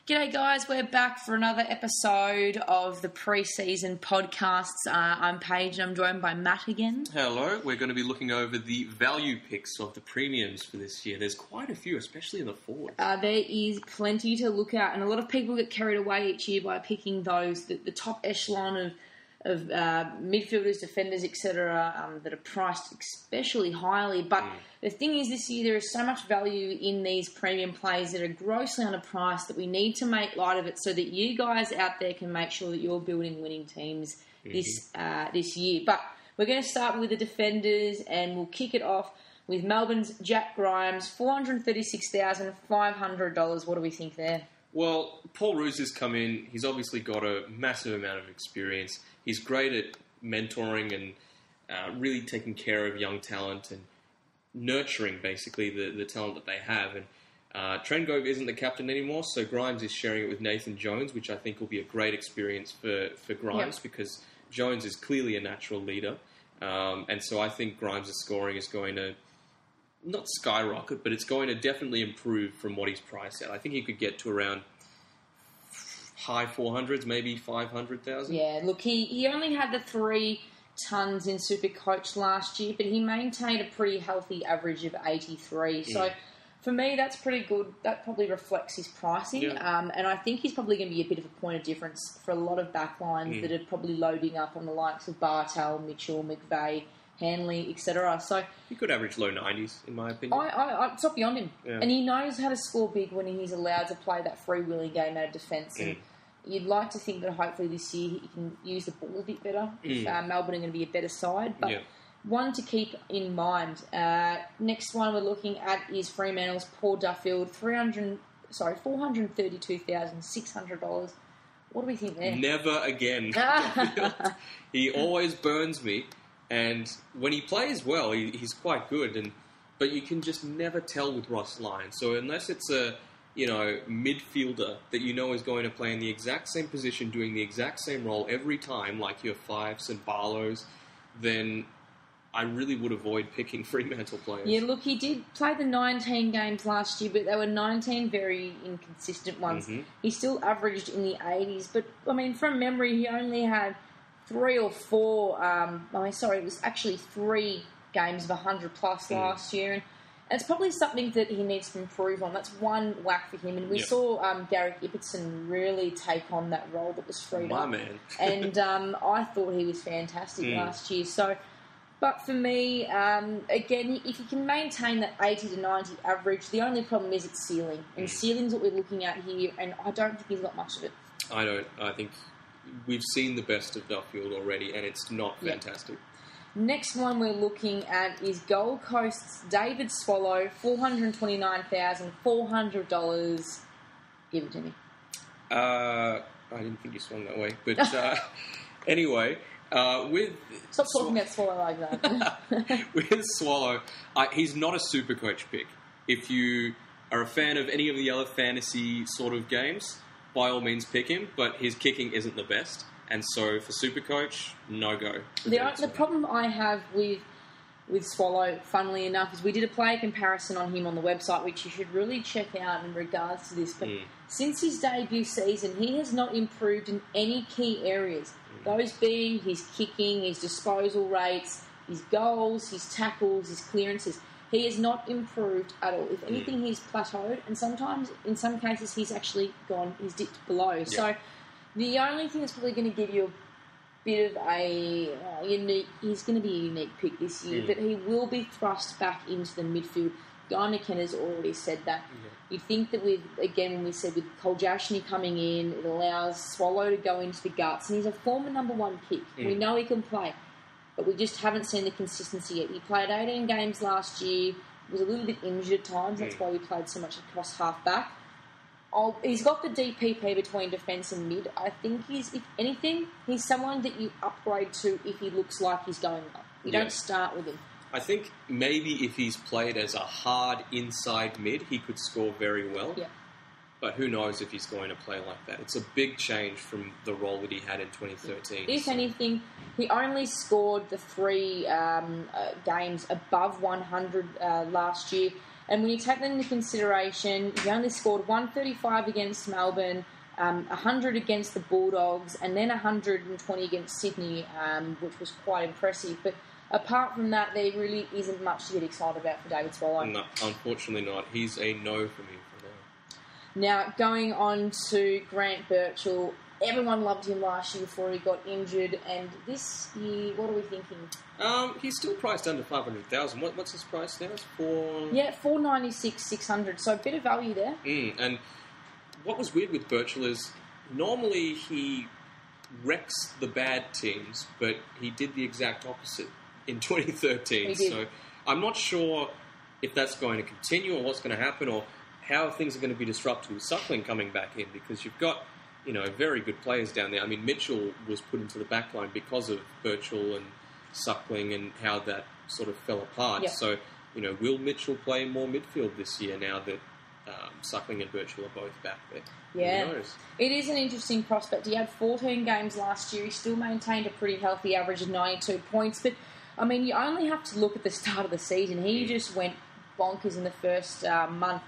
G'day guys, we're back for another episode of the Preseason Podcasts. I'm Paige and I'm joined by Matt again. Hello, we're going to be looking over the value picks of the premiums for this year. There's quite a few, especially in the forwards. There is plenty to look at, and a lot of people get carried away each year by picking those, the top echelon of midfielders, defenders, etc., that are priced especially highly. But the thing is, this year there is so much value in these premium players that are grossly underpriced that we need to make light of it so that you guys out there can make sure that you're building winning teams this year. But we're going to start with the defenders, and we'll kick it off with Melbourne's Jack Grimes, $436,500. What do we think there? Well, Paul Roos has come in. He's obviously got a massive amount of experience. He's great at mentoring and really taking care of young talent and nurturing, basically, the talent that they have. And Trent Gove isn't the captain anymore, so Grimes is sharing it with Nathan Jones, which I think will be a great experience for Grimes because Jones is clearly a natural leader. And so I think Grimes' scoring is going to not skyrocket, but it's going to definitely improve from what he's priced at. I think he could get to around high 400s, maybe 500,000. Yeah, look, he only had the 3 tons in SuperCoach last year, but he maintained a pretty healthy average of 83. So for me, that's pretty good. That probably reflects his pricing. Yeah. And I think he's probably going to be a bit of a point of difference for a lot of backlines that are probably loading up on the likes of Bartel, Mitchell, McVeigh, Hanley, etc. So he could average low 90s, in my opinion. It's not beyond him. Yeah. And he knows how to score big when he's allowed to play that freewheeling game out of defence. And you'd like to think that hopefully this year he can use the ball a bit better if Melbourne are going to be a better side. But one to keep in mind. Next one we're looking at is Fremantle's Paul Duffield, $432,600. What do we think there? Never again. He always burns me. And when he plays well, he's quite good. But you can just never tell with Ross Lyon. So unless it's a midfielder that you know is going to play in the exact same position, doing the exact same role every time, like your Fifes and Barlows, then I really would avoid picking Fremantle players. Yeah, look, he did play the 19 games last year, but they were 19 very inconsistent ones. He still averaged in the 80s. But, I mean, from memory, he only had 3 or 4... it was actually 3 games of 100-plus last year. And it's probably something that he needs to improve on. That's one whack for him. And we saw Gary Ablett really take on that role that was freed up. My man. And I thought he was fantastic last year. So, but for me, again, if you can maintain that 80 to 90 average, the only problem is it's ceiling. And ceiling's what we're looking at here, and I don't think he's got much of it. I don't. I think we've seen the best of Duffield already, and it's not fantastic. Next one we're looking at is Gold Coast's David Swallow, $429,400. Give it to me. I didn't think you swung that way. But anyway, Stop talking about Swallow like that. With Swallow, he's not a SuperCoach pick. If you are a fan of any of the other fantasy sort of games, by all means pick him, but his kicking isn't the best. And so for SuperCoach, no go. The problem I have with Swallow, funnily enough, is we did a player comparison on him on the website, which you should really check out in regards to this. But since his debut season, he has not improved in any key areas. Those being his kicking, his disposal rates, his goals, his tackles, his clearances. He has not improved at all. If anything, he's plateaued, and sometimes, in some cases, he's actually he's dipped below. Yeah. So the only thing that's probably going to give you a bit of a unique... He's going to be a unique pick this year, but he will be thrust back into the midfield. Guy McKenna's already said that. Yeah. You'd think that when we said with Koljashny coming in, it allows Swallow to go into the guts, and he's a former number 1 pick. We know he can play, but we just haven't seen the consistency yet. He played 18 games last year, was a little bit injured at times, that's why he played so much across half-back. He's got the DPP between defence and mid. I think if anything, he's someone that you upgrade to if he looks like he's going up. You don't start with him. I think maybe if he's played as a hard inside mid, he could score very well. Yeah. But who knows if he's going to play like that. It's a big change from the role that he had in 2013. If anything, he only scored the 3 games above 100 last year. And when you take that into consideration, he only scored 135 against Melbourne, 100 against the Bulldogs, and then 120 against Sydney, which was quite impressive. But apart from that, there really isn't much to get excited about for David Swallow. No, unfortunately not. He's a no for me for now. Now, going on to Grant Birchall, everyone loved him last year before he got injured, and this year, what are we thinking? He's still priced under 500,000. What's his price now? It's $496,600. So a bit of value there. And what was weird with Birchall is normally he wrecks the bad teams, but he did the exact opposite in 2013. He did. So I'm not sure if that's going to continue or what's going to happen or how things are going to be disrupted with Suckling coming back in, because you've got, very good players down there. I mean, Mitchell was put into the back line because of Birchall and Suckling and how that sort of fell apart. Yeah. So, will Mitchell play more midfield this year now that Suckling and Birchall are both back there? Yeah. Who knows? It is an interesting prospect. He had 14 games last year. He still maintained a pretty healthy average of 92 points. But, I mean, you only have to look at the start of the season. He just went bonkers in the first month.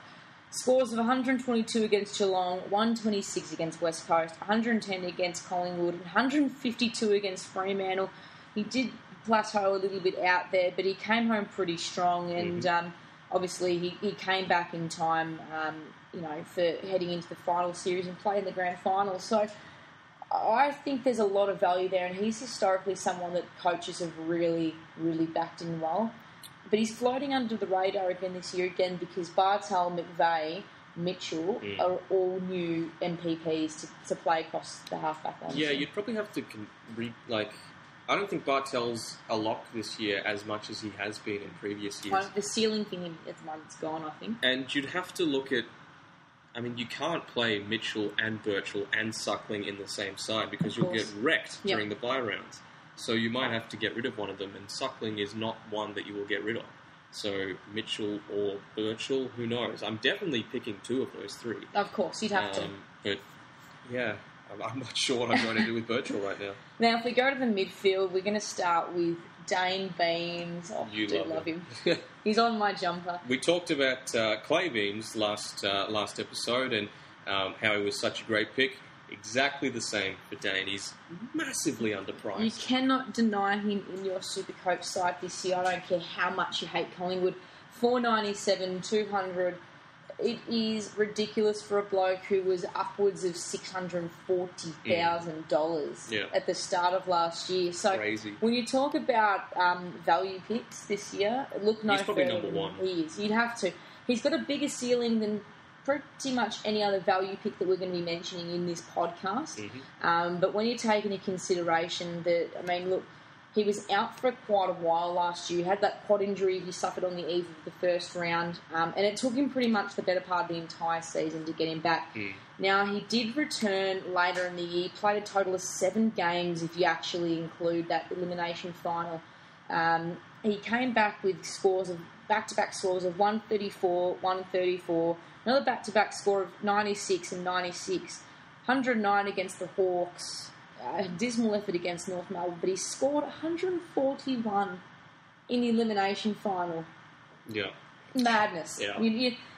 Scores of 122 against Geelong, 126 against West Coast, 110 against Collingwood, 152 against Fremantle. He did plateau a little bit out there, but he came home pretty strong, and obviously he came back in time, for heading into the final series and played in the grand final. So I think there's a lot of value there, and he's historically someone that coaches have really, really backed in well. But he's floating under the radar again this year because Bartel, McVeigh, Mitchell are all new MPPs to play across the halfback line. Yeah, you'd probably have to I don't think Bartel's a lock this year as much as he has been in previous years. The ceiling thing at the moment's gone, I think. And you'd have to look at... I mean, you can't play Mitchell and Birchall and Suckling in the same side because you'll get wrecked during the bye rounds. So you might have to get rid of one of them, and Suckling is not one that you will get rid of. So Mitchell or Birchall, who knows? I'm definitely picking two of those three. Of course, you'd have to. But, yeah, I'm not sure what I'm going to do with Birchall right now. Now, if we go to the midfield, we're going to start with Dayne Beams. Oh, you love him. He's on my jumper. We talked about Clay Beams last episode and how he was such a great pick. Exactly the same for Dayne. He's massively underpriced. You cannot deny him in your Supercoach side this year. I don't care how much you hate Collingwood. $497, $200. It is ridiculous for a bloke who was upwards of $640,000 at the start of last year. So crazy. When you talk about value picks this year, look no further. He's probably number one. He is. You'd have to. He's got a bigger ceiling than pretty much any other value pick that we're going to be mentioning in this podcast. But when you take into consideration that, he was out for quite a while last year. He had that quad injury he suffered on the eve of the first round, and it took him pretty much the better part of the entire season to get him back. Now, he did return later in the year, played a total of 7 games if you actually include that elimination final. He came back with back-to-back scores of 134, 134, another back-to-back score of 96 and 96, 109 against the Hawks, a dismal effort against North Melbourne, but he scored 141 in the elimination final. Yeah. Madness. Yeah.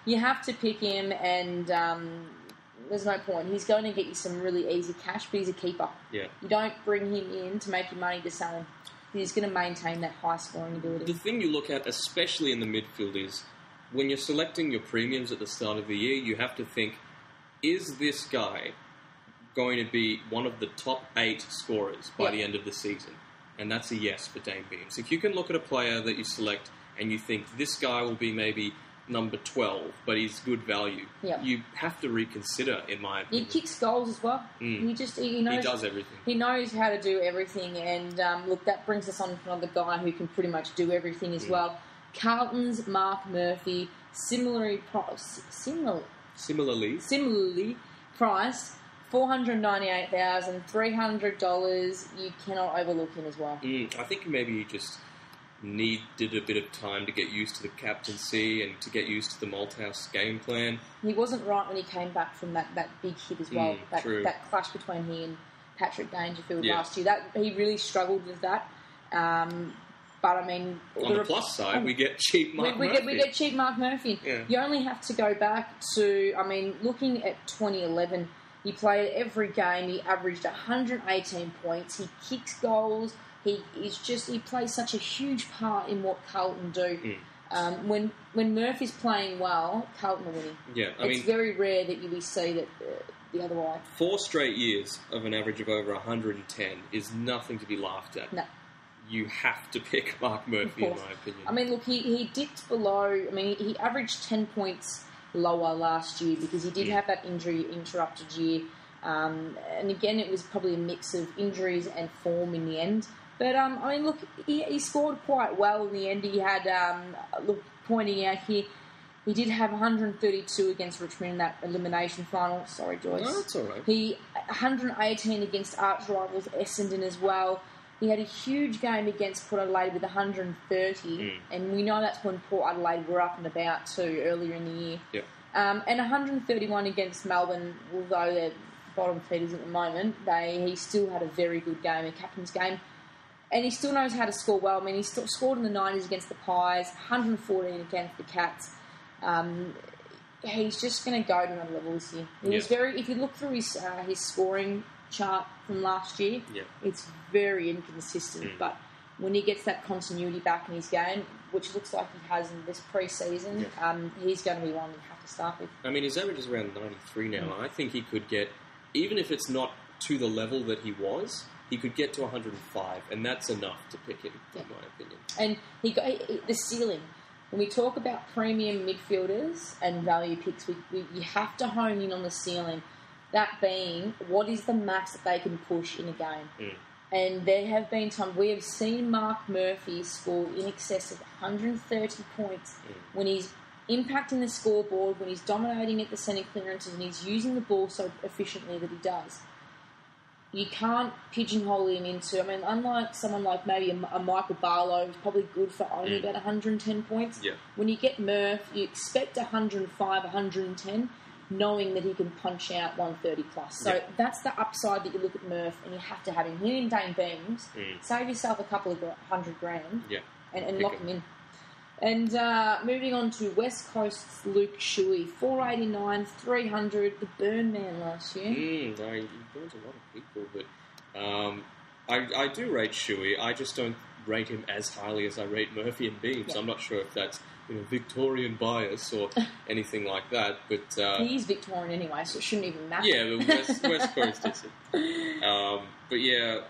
You have to pick him, and there's no point. He's going to get you some really easy cash, but he's a keeper. Yeah. You don't bring him in to make your money to sell him. He's going to maintain that high scoring ability. The thing you look at, especially in the midfield, is when you're selecting your premiums at the start of the year, you have to think, is this guy going to be one of the top 8 scorers by the end of the season? And that's a yes for Dayne Beams. If you can look at a player that you select and you think this guy will be maybe number 12, but he's good value, you have to reconsider, in my opinion. He kicks goals as well. He knows, he does everything. He knows how to do everything, and look, that brings us on to another guy who can pretty much do everything as well. Carlton's Marc Murphy, similarly priced, $498,300. You cannot overlook him as well. I think maybe he just needed a bit of time to get used to the captaincy and to get used to the Malthouse game plan. He wasn't right when he came back from that big hit as well. That clash between he and Patrick Dangerfield last year. He really struggled with that. But, I mean... On the plus side, we get cheap Marc Murphy. We get cheap Marc Murphy. Yeah. You only have to go back to... I mean, looking at 2011, he played every game. He averaged 118 points. He kicks goals. He plays such a huge part in what Carlton do. When Murphy's playing well, Carlton are winning. Yeah, it's very rare that we see that the other way. 4 straight years of an average of over 110 is nothing to be laughed at. No. You have to pick Marc Murphy, in my opinion. I mean, look, he dipped below... I mean, he averaged 10 points lower last year because he did have that injury-interrupted year. And again, it was probably a mix of injuries and form in the end. But, I mean, look, he scored quite well in the end. He had, pointing out here, he did have 132 against Richmond in that elimination final. Sorry, Joyce. No, that's all right. He 118 against arch rivals Essendon as well. He had a huge game against Port Adelaide with 130, and we know that's when Port Adelaide were up and about too earlier in the year. Yep. And 131 against Melbourne, although they're bottom feeders at the moment, he still had a very good game, a captain's game. And he still knows how to score well. I mean, he still scored in the 90s against the Pies, 114 against the Cats. He's just going to go to another level this year. He was very. If you look through his scoring chart from last year, it's very inconsistent. But when he gets that continuity back in his game, which looks like he has in this pre-season, he's going to be one you have to start with. I mean, his average is around 93 now. I think he could get, even if it's not to the level that he was, he could get to 105, and that's enough to pick him, in my opinion. And the ceiling. When we talk about premium midfielders and value picks, you have to hone in on the ceiling. That being, what is the max that they can push in a game? And there have been times we have seen Marc Murphy score in excess of 130 points when he's impacting the scoreboard, when he's dominating at the centre clearances, and he's using the ball so efficiently that he does. You can't pigeonhole him into... I mean, unlike someone like maybe a Michael Barlow, who's probably good for only about 110 points, when you get Murph, you expect 105, 110, knowing that he can punch out 130 plus. So that's the upside that you look at Murph, and you have to have him. He and Dayne Beams, save yourself a couple of $100,000 and lock him in. And moving on to West Coast's Luke Shuey, 489, 300, the burn man last year. He burns a lot of people, but I do rate Shuey. I just don't rate him as highly as I rate Murphy and Beams. I'm not sure if that's Victorian bias or anything like that, but... he is Victorian anyway, so it shouldn't even matter. Yeah, but West Coast isn't. But yeah...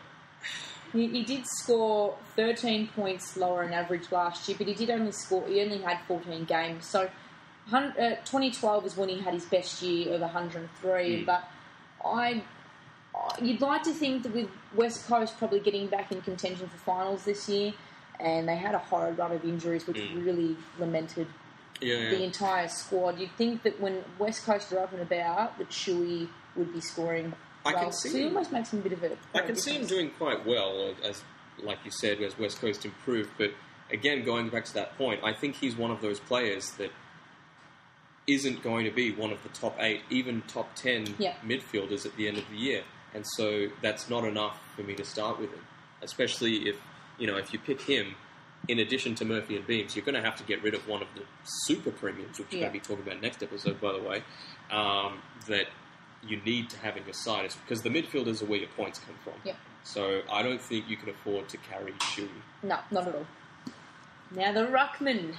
He did score 13 points lower in average last year, but he only had 14 games. So 2012 is when he had his best year of 103. But you'd like to think that with West Coast probably getting back in contention for finals this year, and they had a horrid run of injuries, which really lamented the entire squad. You'd think that when West Coast are up and about, that Shuey would be scoring. I can see. So he almost makes him a bit of a... I can see him doing quite well, as like you said, as West Coast improved. But again, going back to that point, I think he's one of those players that isn't going to be one of the top 8, even top 10 midfielders at the end of the year. And so that's not enough for me to start with him. Especially if you pick him, in addition to Murphy and Beams, you're going to have to get rid of one of the super premiums, which we're going to be talking about next episode, by the way, that you need to have in your side. It's because the midfielders are where your points come from. Yep. So I don't think you can afford to carry Shuey. No, not at all. Now the ruckman.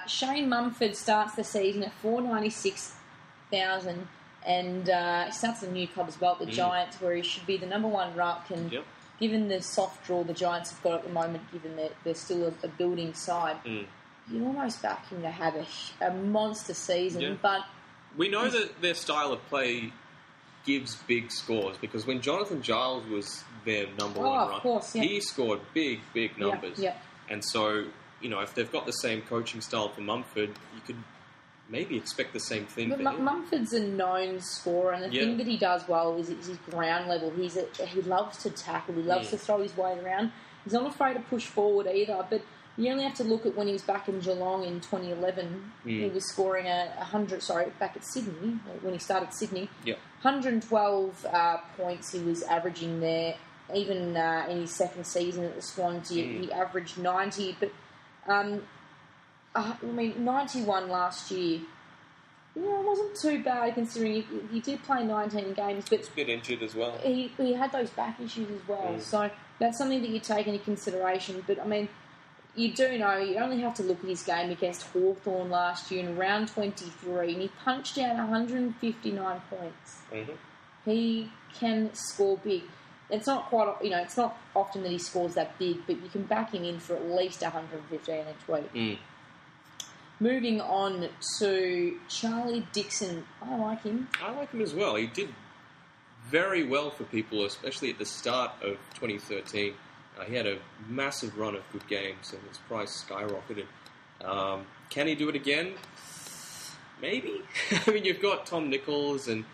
Shane Mumford starts the season at 496,000 and he starts a new club as well, the Giants, where he should be the number 1 ruck. And given the soft draw the Giants have got at the moment, given that they're still a building side, you almost back him to have a monster season. But we know that their style of play gives big scores, because when Jonathan Giles was their number 1 ruck, he scored big numbers. And so, if they've got the same coaching style for Mumford, you could maybe expect the same thing for him. Mumford's a known scorer, and the thing that he does well is his ground level. He loves to tackle. He loves to throw his weight around. He's not afraid to push forward either, but you only have to look at when he was back in Geelong in 2011. He was scoring back at Sydney, when he started Sydney. 112 points he was averaging there. even in his second season at the Swans, he averaged 90. But, 91 last year, it wasn't too bad considering he did play 19 games. But he's a bit injured as well. He had those back issues as well. So that's something that you take into consideration. But, you do know, you only have to look at his game against Hawthorn last year in round 23, and he punched out 159 points. Mm-hmm. He can score big. It's not it's not often that he scores that big, but you can back him in for at least 115 each week. Moving on to Charlie Dixon. I like him. I like him as well. He did very well for people, especially at the start of 2013. He had a massive run of good games, and his price skyrocketed. Can he do it again? Maybe. You've got Tom Nichols and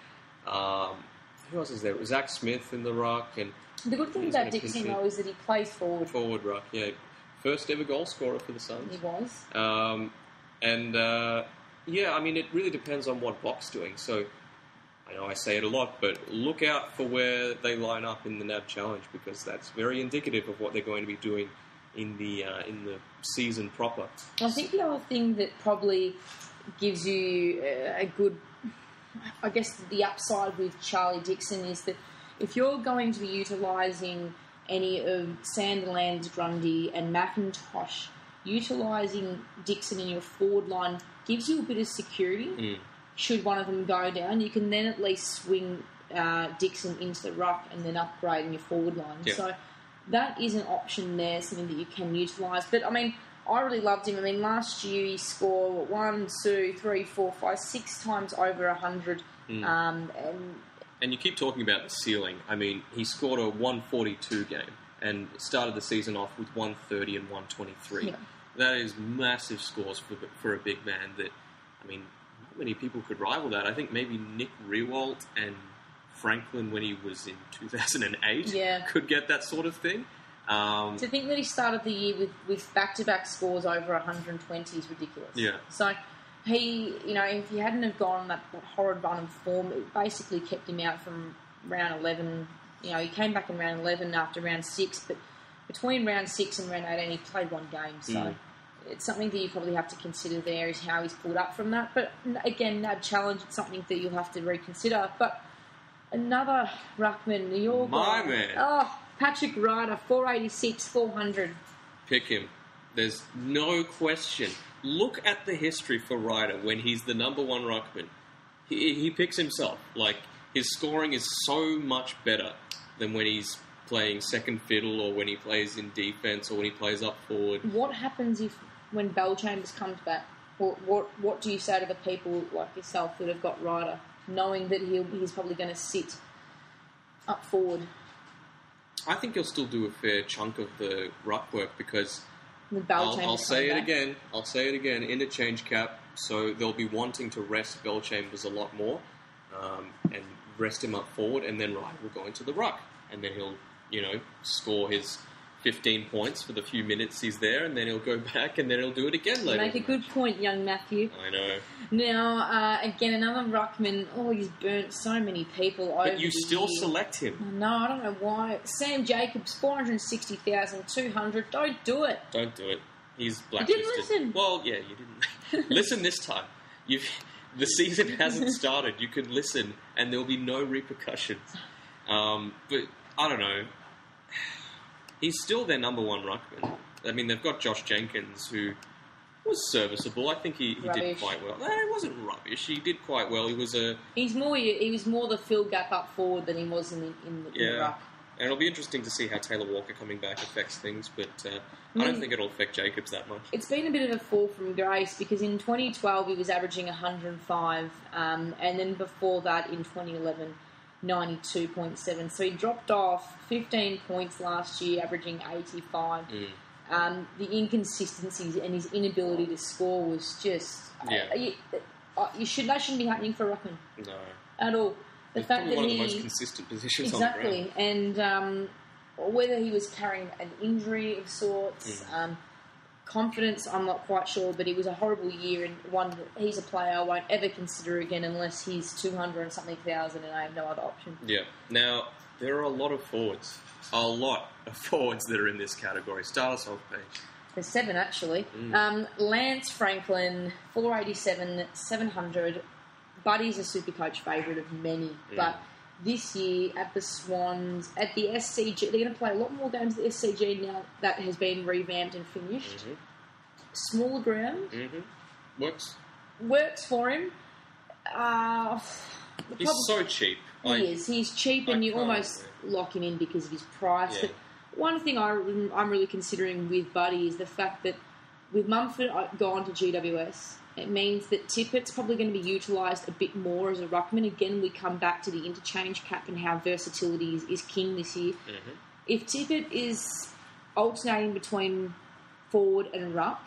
who else is there? Zach Smith in the ruck. And the good thing about Dixon, though, is that he plays forward. Forward ruck, yeah. First ever goal scorer for the Suns. He was. It really depends on what Bok's doing. So, I know I say it a lot, but look out for where they line up in the NAB Challenge, because that's very indicative of what they're going to be doing in the season proper. I think the other thing that probably gives you a good, I guess, the upside with Charlie Dixon is that if you're going to be utilising any of Sandilands, Grundy and McIntosh, utilising Dixon in your forward line gives you a bit of security. Should one of them go down, you can then at least swing Dixon into the ruck and then upgrade in your forward line. Yep. So that is an option there, something that you can utilise. But, I really loved him. Last year he scored 6 times over 100. And you keep talking about the ceiling. He scored a 142 game and started the season off with 130 and 123. Yeah. That is massive scores for a big man that, not many people could rival that. I think maybe Nick Riewoldt and Franklin, when he was in 2008, could get that sort of thing. To think that he started the year with back-to-back scores over 120 is ridiculous. Yeah. So he, if he hadn't have gone on that horrid run of form, it basically kept him out from round 11. He came back in round 11 after round 6, but between round 6 and round 18, he played one game. So it's something that you probably have to consider there is how he's pulled up from that. But again, that challenge, it's something that you'll have to reconsider. But another ruckman, man. Oh, Patrick Ryder, 486, 400. Pick him. There's no question. Look at the history for Ryder when he's the number one ruckman. He picks himself. His scoring is so much better than when he's playing second fiddle or when he plays in defence or when he plays up forward. What happens when Bellchambers comes back? What do you say to the people like yourself that have got Ryder, knowing that he's probably going to sit up forward? I think he'll still do a fair chunk of the ruck work because I'll say it again. Interchange cap, so they'll be wanting to rest Bellchambers a lot more and rest him up forward, and then Ryder will go into the ruck, and then he'll score his 15 points for the few minutes he's there, and then he'll go back, and then he'll do it again later. You make a good point, young Matthew. I know. Now, again, another ruckman. Oh, he's burnt so many people over. But you still select him. No, I don't know why. Sam Jacobs, 460,200. Don't do it. Don't do it. He's blacklisted. You didn't listen. Well, yeah, you didn't. Listen this time. The season hasn't started. You can listen, and there'll be no repercussions. But I don't know. He's still their number one ruckman. They've got Josh Jenkins, who was serviceable. I think he did quite well. No, he wasn't rubbish. He did quite well. He was more the fill gap up forward than he was in the ruck. And it'll be interesting to see how Taylor Walker coming back affects things, but I don't think it'll affect Jacobs that much. It's been a bit of a fall from grace because in 2012 he was averaging 105, and then before that in 2011, 92.7. So he dropped off 15 points last year, averaging 85. The inconsistencies and his inability to score was just... that shouldn't be happening for Ruckman. No. At all. The it's fact that one of the most consistent positions on the ground. Exactly. And whether he was carrying an injury of sorts, confidence, I'm not quite sure, but it was a horrible year and one that he's a player I won't ever consider again unless he's 200 and something thousand and I have no other option. Yeah. Now, there are a lot of forwards. A lot of forwards that are in this category. Start us off, Paige. There's 7, actually. Lance Franklin, 487, 700. Buddy's a SuperCoach favourite of many, but this year at the Swans, at the SCG, they're going to play a lot more games at the SCG now that has been revamped and finished. Smaller ground. Works for him. He's so cheap. He is. He's cheap and you almost lock him in because of his price. Yeah. But one thing I'm really considering with Buddy is the fact that with Mumford gone to GWS, it means that Tippett's probably going to be utilised a bit more as a ruckman. Again, we come back to the interchange cap and how versatility is king this year. If Tippett is alternating between forward and ruck,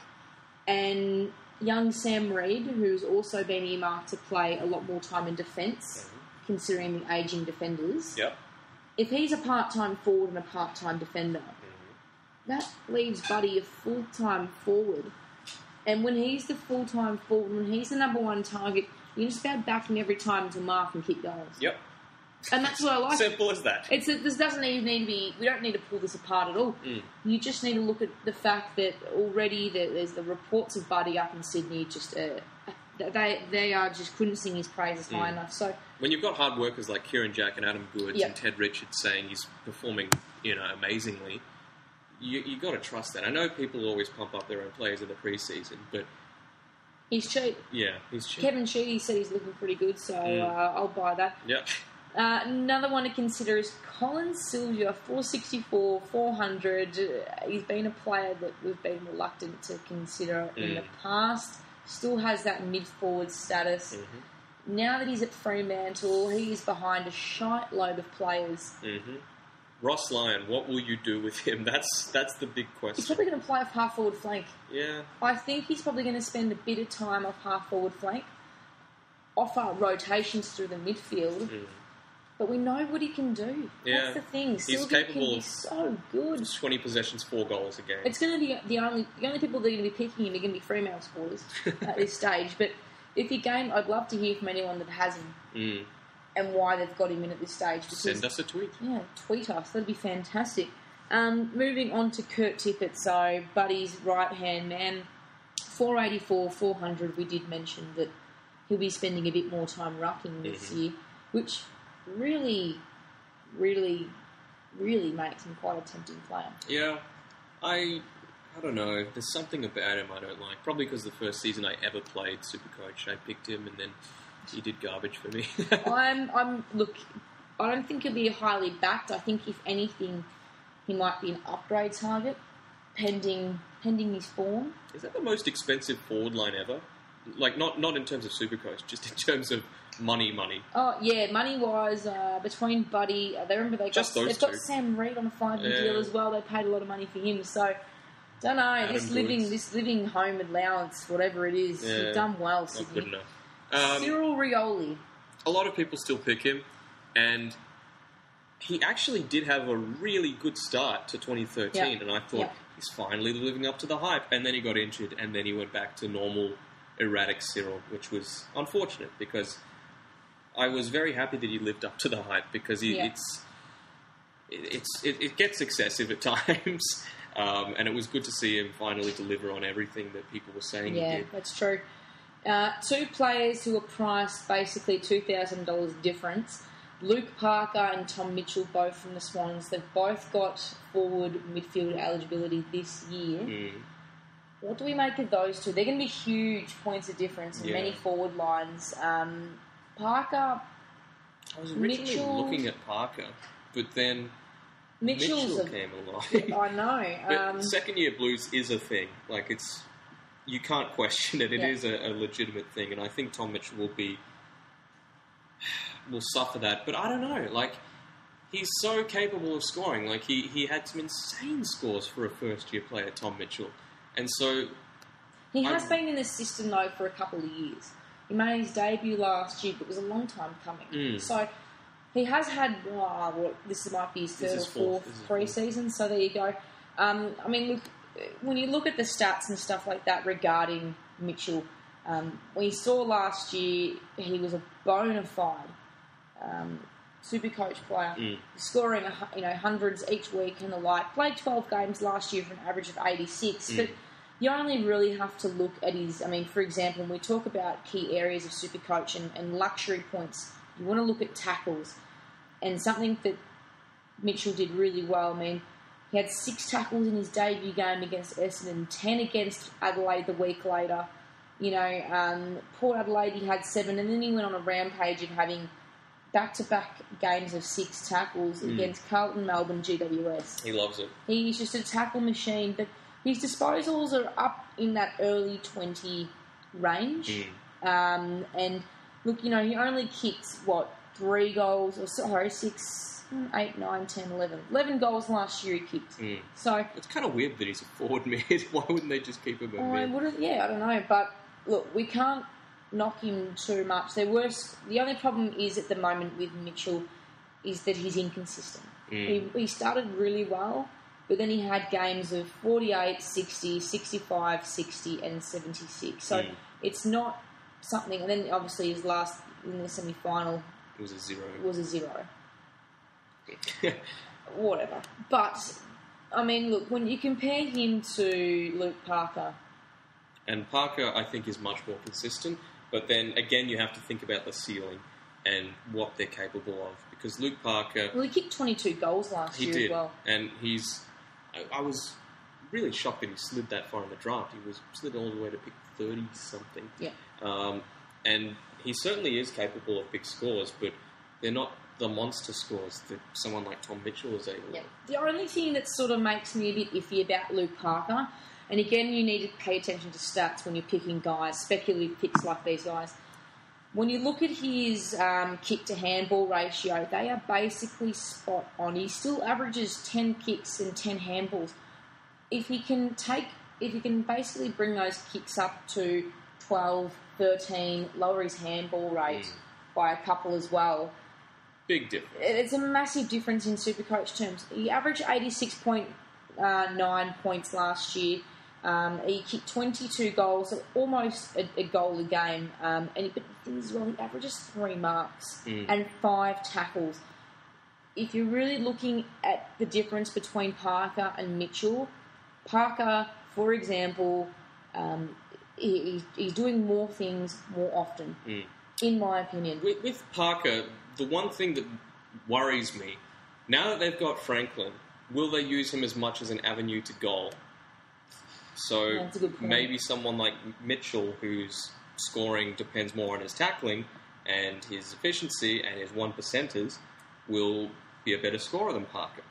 and young Sam Reid, who's also been earmarked to play a lot more time in defence, considering the ageing defenders, if he's a part-time forward and a part-time defender, that leaves Buddy a full-time forward. And when he's the full-time forward, when he's the number one target, you just about back him every time to mark and kick goals. And that's what I like. Simple as that. This doesn't even need to be... We don't need to pull this apart at all. You just need to look at the fact that already there's the reports of Buddy up in Sydney. Just they are just couldn't sing his praises high enough. So when you've got hard workers like Kieran Jack and Adam Goods and Ted Richards saying he's performing, amazingly, you got to trust that. I know people always pump up their own players in the preseason, but he's cheap. Yeah, he's cheap. Kevin Sheedy said he's looking pretty good, so I'll buy that. Another one to consider is Colin Sylvia, 464, 400. He's been a player that we've been reluctant to consider in the past. Still has that mid-forward status. Now that he's at Fremantle, he is behind a shite load of players. Ross Lyon, what will you do with him? That's the big question. He's probably going to play off half-forward flank. Yeah. I think he's probably going to spend a bit of time off half-forward flank, offer rotations through the midfield, but we know what he can do. Yeah. That's the thing. He's capable of so good. 20 possessions, 4 goals a game. It's going to be the only people that are going to be picking him are going to be Fremantle supporters at this stage. But if he gained, I'd love to hear from anyone that has him. And why they've got him in at this stage. Because, send us a tweet. Yeah, tweet us. That'd be fantastic. Moving on to Kurt Tippett, so Buddy's right-hand man, 484, 400. We did mention that he'll be spending a bit more time rucking this year, which really, really, really makes him quite a tempting player. Yeah, I don't know. There's something about him I don't like. Probably because the first season I ever played SuperCoach, I picked him and then he did garbage for me. Look, I don't think he'll be highly backed. I think, if anything, he might be an upgrade target, pending his form. Is that the most expensive forward line ever? Like, not in terms of SuperCoach, just in terms of money. Oh, yeah, money-wise, between Buddy... they've got Sam Reid on a 5-year deal as well. They paid a lot of money for him, so... Don't know, this living home allowance, whatever it is, you've done well, Sydney. Not good enough. Cyril Rioli. A lot of people still pick him, and he actually did have a really good start to 2013, and I thought he's finally living up to the hype, and then he got injured, and then he went back to normal, erratic Cyril, which was unfortunate, because I was very happy that he lived up to the hype, because it gets excessive at times, and it was good to see him finally deliver on everything that people were saying he did. Yeah, that's true. 2 players who are priced basically $2,000 difference. Luke Parker and Tom Mitchell, both from the Swans. They've both got forward midfield eligibility this year. What do we make of those two? They're going to be huge points of difference in many forward lines. Parker... I was originally looking at Parker, but then Mitchell came along. I know. But second-year blues is a thing. Like, it's... You can't question it. It is a legitimate thing, and I think Tom Mitchell will suffer that. But I don't know. Like, he's so capable of scoring. Like, he had some insane scores for a first-year player, Tom Mitchell. And so... He has been in the system, though, for a couple of years. He made his debut last year, but it was a long time coming. So he has had... this might be his third or fourth pre-season, so there you go. I mean, look... when you look at the stats and stuff like that regarding Mitchell, we saw last year he was a bona fide SuperCoach player, scoring hundreds each week and the like. Played 12 games last year for an average of 86, but you only really have to look at his... I mean, for example, when we talk about key areas of SuperCoach and luxury points, you want to look at tackles. And something that Mitchell did really well, I mean, he had 6 tackles in his debut game against Essendon, 10 against Adelaide the week later. Port Adelaide, he had 7, and then he went on a rampage of having back-to-back games of 6 tackles against Carlton, Melbourne, GWS. He loves it. He's just a tackle machine, but his disposals are up in that early 20 range. And, look, he only kicked, 3 goals, 6, 8, 9, 10, 11. 11 goals last year he kicked. So it's kind of weird that he's a forward mid. Why wouldn't they just keep him a mid? I don't know. But, look, we can't knock him too much. The only problem is at the moment with Mitchell is that he's inconsistent. He started really well, but then he had games of 48, 60, 65, 60 and 76. So it's not something... And then, obviously, his last in the semi-final... It was a 0. Whatever. But, I mean, look, when you compare him to Luke Parker... And Parker, I think, is much more consistent. But then, again, you have to think about the ceiling and what they're capable of. Because Luke Parker... Well, he kicked 22 goals last year as well. And he's... I was really shocked that he slid that far in the draft. He was slid all the way to pick 30-something. Yeah. And he certainly is capable of big scores, but they're not the monster scores that someone like Tom Mitchell is able to. The only thing that sort of makes me a bit iffy about Luke Parker, and again, you need to pay attention to stats when you're picking guys, speculative picks like these guys. When you look at his kick-to-handball ratio, they are basically spot on. He still averages 10 kicks and 10 handballs. If he can basically bring those kicks up to 12, 13, lower his handball rate by a couple as well. Big difference. It's a massive difference in SuperCoach terms. He averaged 86.9 points last year. He kicked 22 goals, so almost a goal a game. But the thing is, as well, he averages 3 marks and 5 tackles. If you're really looking at the difference between Parker and Mitchell, Parker, for example, he's doing more things more often, in my opinion. With Parker, the one thing that worries me, now that they've got Franklin, will they use him as much as an avenue to goal? So maybe someone like Mitchell, whose scoring depends more on his tackling and his efficiency and his 1%ers, will be a better scorer than Parker.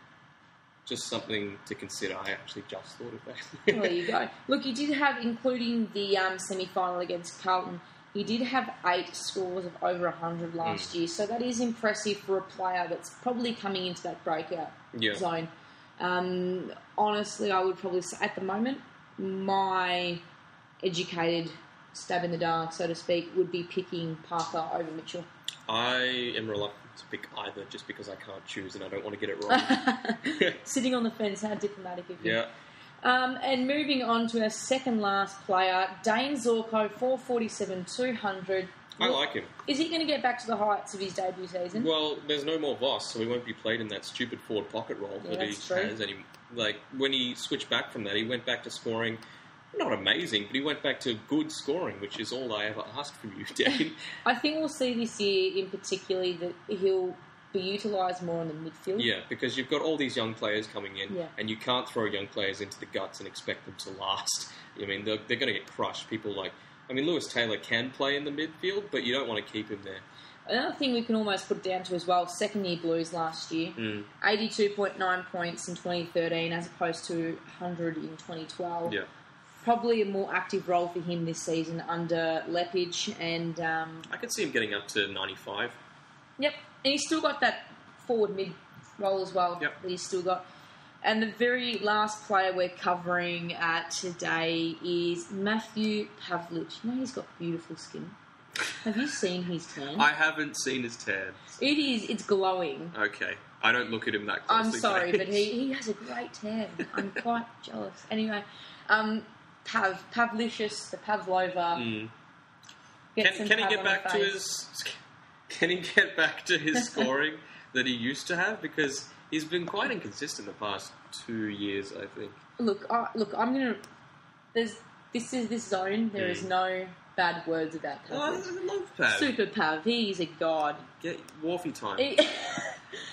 Just something to consider. I actually just thought of that. Well, there you go. Look, he did have, including the semi-final against Carlton, he did have 8 scores of over 100 last year. So that is impressive for a player that's probably coming into that breakout zone. Honestly, I would probably say, at the moment, my educated stab in the dark, so to speak, would be picking Parker over Mitchell. I am reluctant to pick either just because I can't choose and I don't want to get it wrong. Sitting on the fence, how diplomatic of you. Yeah. And moving on to our second last player, Dayne Zorko, 447, 200. I like him. Is he going to get back to the heights of his debut season? Well, there's no more Voss, so he won't be played in that stupid forward pocket role that he has. And when he switched back from that, he went back to scoring, not amazing, but he went back to good scoring, which is all I ever asked from you, Dayne. I think we'll see this year in particular that he'll be utilised more in the midfield. Yeah, because you've got all these young players coming in, and you can't throw young players into the guts and expect them to last. I mean, they're going to get crushed. People like... I mean, Lewis Taylor can play in the midfield, but you don't want to keep him there. Another thing we can almost put down to as well, second-year Blues last year, 82.9 points in 2013 as opposed to 100 in 2012. Yeah. Probably a more active role for him this season under Lepage and... I could see him getting up to 95. Yep, and he's still got that forward mid role as well that he's still got. And the very last player we're covering today is Matthew Pavlich. You know, he's got beautiful skin. Have you seen his tan? I haven't seen his tan. It's glowing. Okay. I don't look at him that closely. I'm sorry, but he has a great tan. I'm quite jealous. Anyway, Pavlicious, the Pavlova. Can he get back to his? Can he get back to his scoring that he used to have? Because he's been quite inconsistent the past 2 years, I think. Look. I'm gonna. This zone. There is no bad words about Pav. Oh, I love Pav. Super Pav. He's a god. Get Wharfy time.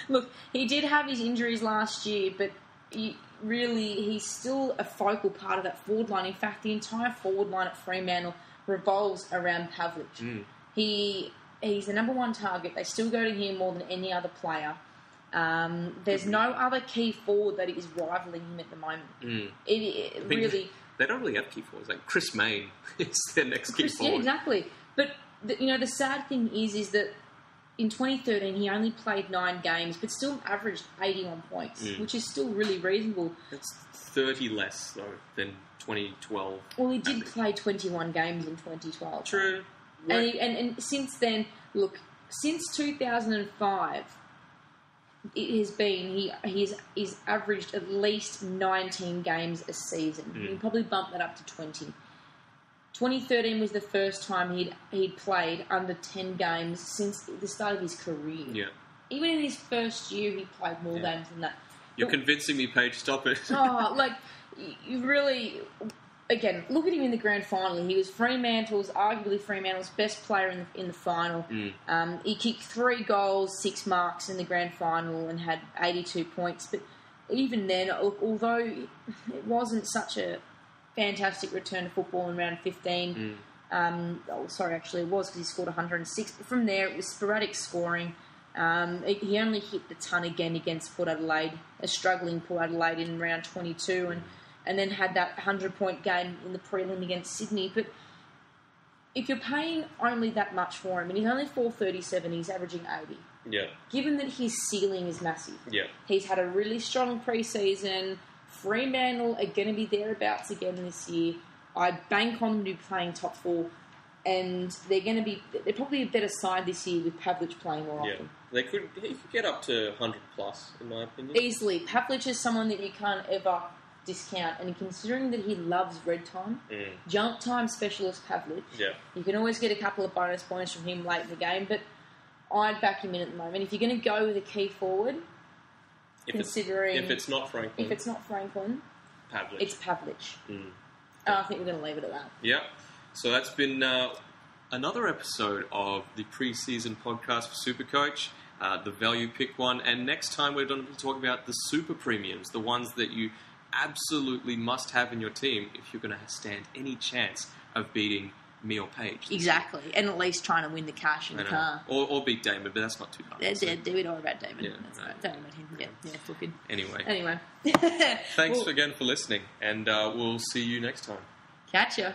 Look, he did have his injuries last year, but he's still a focal part of that forward line. In fact, the entire forward line at Fremantle revolves around Pavlich. He's the number one target. They still go to him more than any other player. There's no other key forward that is rivaling him at the moment. They don't really have key forwards. Like Chris Mayne is their next key forward. Yeah, exactly. But the sad thing is that in 2013 he only played 9 games, but still averaged 81 points, which is still really reasonable. That's 30 less though than 2012. Well, he did play 21 games in 2012. True. And since then, look, since 2005, it has been he's averaged at least 19 games a season. You can probably bump that up to 20. 2013 was the first time he'd played under 10 games since the start of his career. Yeah. Even in his first year, he played more games than that. You're convincing me, Paige. Stop it. You really... Again, look at him in the grand final. He was arguably Fremantle's best player in the final. He kicked 3 goals, 6 marks in the grand final and had 82 points. But even then, although it wasn't such a fantastic return to football in round 15, it was because he scored 106. But from there, it was sporadic scoring. He only hit the ton again against Port Adelaide, a struggling Port Adelaide in round 22, and then had that 100-point game in the prelim against Sydney. But if you're paying only that much for him, and he's only 437, he's averaging 80. Yeah. Given that his ceiling is massive. Yeah. He's had a really strong preseason. Fremantle are going to be thereabouts again this year. I bank on them to be playing top 4, and they're probably a better side this year with Pavlich playing more often. He could get up to 100 plus, in my opinion. Easily. Pavlich is someone that you can't ever discount, and considering that he loves red time, jump time specialist Pavlich, you can always get a couple of bonus points from him late in the game, but I'd back him in at the moment. If you're going to go with a key forward, if it's not Franklin, Pavlich. It's Pavlich. And I think we're going to leave it at that. Yeah. So that's been another episode of the Preseason Podcast for SuperCoach, the value pick one, and next time we're going to talk about the super premiums, the ones that you absolutely must have in your team if you're going to stand any chance of beating me or Paige. Exactly, and at least trying to win the cash in the car. Or beat Dayne, but that's not too hard. We don't worry about Dayne. Yeah, don't worry about him. Yeah, fucking. Anyway. Thanks again for listening, and we'll see you next time. Catch ya.